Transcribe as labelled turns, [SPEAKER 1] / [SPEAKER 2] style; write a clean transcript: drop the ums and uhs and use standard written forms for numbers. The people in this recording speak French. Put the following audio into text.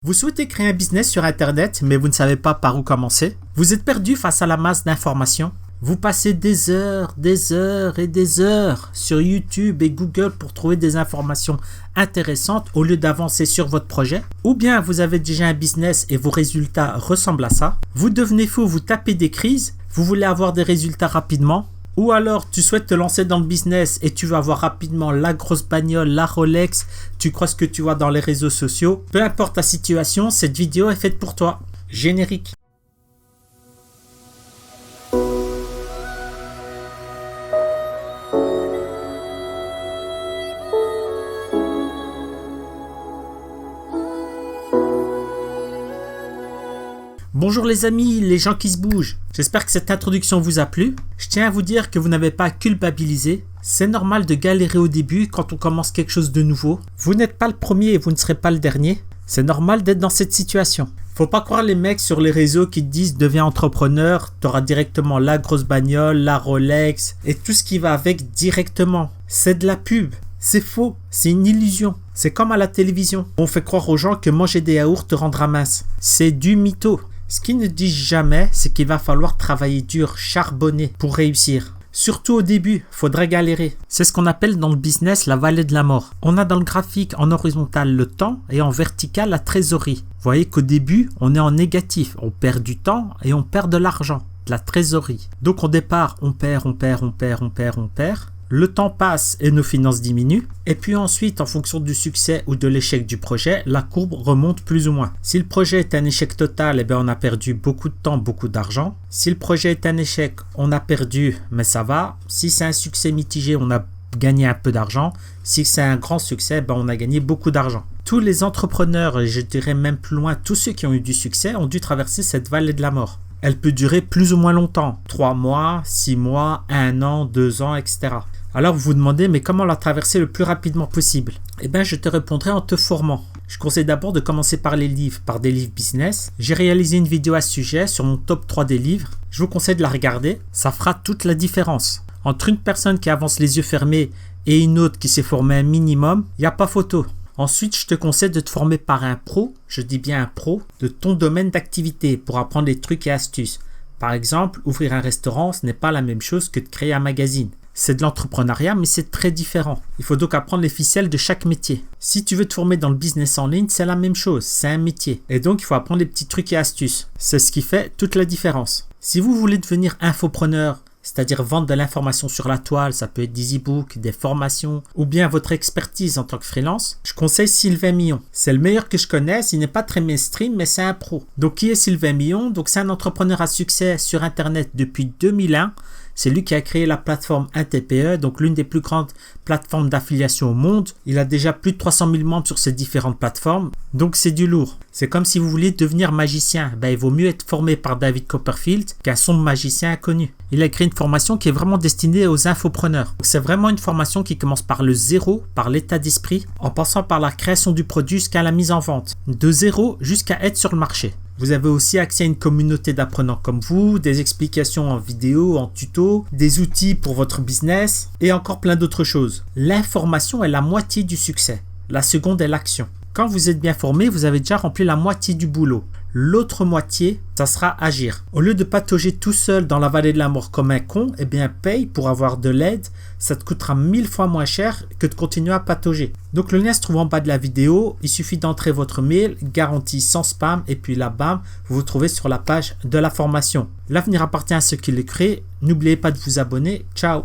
[SPEAKER 1] Vous souhaitez créer un business sur Internet, mais vous ne savez pas par où commencer? Vous êtes perdu face à la masse d'informations? Vous passez des heures et des heures sur YouTube et Google pour trouver des informations intéressantes au lieu d'avancer sur votre projet? Ou bien vous avez déjà un business et vos résultats ressemblent à ça? Vous devenez fou, vous tapez des crises, vous voulez avoir des résultats rapidement? Ou alors tu souhaites te lancer dans le business et tu vas avoir rapidement la grosse bagnole, la Rolex, tu crois ce que tu vois dans les réseaux sociaux. Peu importe ta situation, cette vidéo est faite pour toi. Générique. Bonjour les amis, les gens qui se bougent. J'espère que cette introduction vous a plu. Je tiens à vous dire que vous n'avez pas à culpabiliser. C'est normal de galérer au début quand on commence quelque chose de nouveau. Vous n'êtes pas le premier et vous ne serez pas le dernier. C'est normal d'être dans cette situation. Faut pas croire les mecs sur les réseaux qui te disent deviens entrepreneur, t'auras directement la grosse bagnole, la Rolex et tout ce qui va avec directement. C'est de la pub. C'est faux, c'est une illusion. C'est comme à la télévision. On fait croire aux gens que manger des yaourts te rendra mince. C'est du mytho. Ce qu'ils ne disent jamais, c'est qu'il va falloir travailler dur, charbonner pour réussir. Surtout au début, faudra galérer. C'est ce qu'on appelle dans le business la vallée de la mort. On a dans le graphique en horizontal le temps et en vertical la trésorerie. Vous voyez qu'au début, on est en négatif. On perd du temps et on perd de l'argent, de la trésorerie. Donc au départ, on perd. Le temps passe et nos finances diminuent. Et puis ensuite, en fonction du succès ou de l'échec du projet, la courbe remonte plus ou moins. Si le projet est un échec total, on a perdu beaucoup de temps, beaucoup d'argent. Si le projet est un échec, on a perdu, mais ça va. Si c'est un succès mitigé, on a gagné un peu d'argent. Si c'est un grand succès, on a gagné beaucoup d'argent. Tous les entrepreneurs, et je dirais même plus loin, tous ceux qui ont eu du succès ont dû traverser cette vallée de la mort. Elle peut durer plus ou moins longtemps, 3 mois, 6 mois, 1 an, 2 ans, etc. Alors vous vous demandez, mais comment la traverser le plus rapidement possible? Je te répondrai en te formant. Je conseille d'abord de commencer par les livres, par des livres business. J'ai réalisé une vidéo à ce sujet sur mon top 3 des livres. Je vous conseille de la regarder, ça fera toute la différence. Entre une personne qui avance les yeux fermés et une autre qui s'est formée un minimum, il n'y a pas photo. Ensuite, je te conseille de te former par un pro, je dis bien un pro, de ton domaine d'activité pour apprendre les trucs et astuces. Par exemple, ouvrir un restaurant, ce n'est pas la même chose que de créer un magazine. C'est de l'entrepreneuriat, mais c'est très différent. Il faut donc apprendre les ficelles de chaque métier. Si tu veux te former dans le business en ligne, c'est la même chose, c'est un métier. Et donc, il faut apprendre les petits trucs et astuces. C'est ce qui fait toute la différence. Si vous voulez devenir infopreneur, c'est-à-dire vendre de l'information sur la toile, ça peut être des e-books, des formations, ou bien votre expertise en tant que freelance, je conseille Sylvain Millon. C'est le meilleur que je connaisse, il n'est pas très mainstream, mais c'est un pro. Donc qui est Sylvain Millon? Donc c'est un entrepreneur à succès sur Internet depuis 2001. C'est lui qui a créé la plateforme InTPE, donc l'une des plus grandes plateformes d'affiliation au monde. Il a déjà plus de 300 000 membres sur ces différentes plateformes, donc c'est du lourd. C'est comme si vous vouliez devenir magicien. Il vaut mieux être formé par David Copperfield qu'un sombre magicien inconnu. Il a créé une formation qui est vraiment destinée aux infopreneurs. C'est vraiment une formation qui commence par le zéro, par l'état d'esprit, en passant par la création du produit jusqu'à la mise en vente. De zéro jusqu'à être sur le marché. Vous avez aussi accès à une communauté d'apprenants comme vous, des explications en vidéo, en tuto, des outils pour votre business et encore plein d'autres choses. L'information est la moitié du succès. La seconde est l'action. Quand vous êtes bien formé, vous avez déjà rempli la moitié du boulot. L'autre moitié, ça sera agir. Au lieu de patauger tout seul dans la vallée de la mort comme un con, paye pour avoir de l'aide. Ça te coûtera 1000 fois moins cher que de continuer à patauger. Donc le lien se trouve en bas de la vidéo. Il suffit d'entrer votre mail, garantie sans spam, et puis là, bam, vous vous trouvez sur la page de la formation. L'avenir appartient à ceux qui le créent. N'oubliez pas de vous abonner. Ciao!